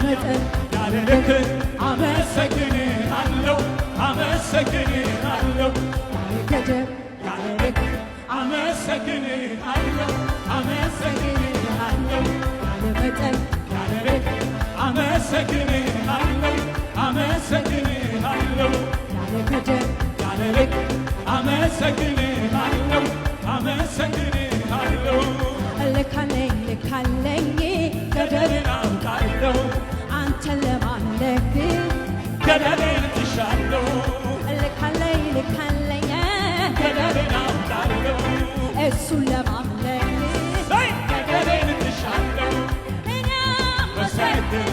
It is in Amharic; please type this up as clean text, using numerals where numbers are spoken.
መጠን ያለ ልክ አመሰግንሃለሁ አመሰግንሃለሁ ያለ ገደብ ያለ ልክ አመሰግንሃለሁ አመሰግንሃለሁ ያለ መጠን ያለ ልክ አመሰግንሃለሁ አመሰግንሃለሁ ያለ ገደብ ያለ ልክ አመሰግንሃለሁ አመሰግንሃለሁ ልካለኝ ልካለኝ ገደብን አውቃለሁ አንተን ለማምለክ ገደቤን ትሻለሁ ልካለኝ ልካለኝ ገደቤን አውቃለሁ እሱን ለማምለክ ገደቤን ትሻለሁ እኔ መሰግን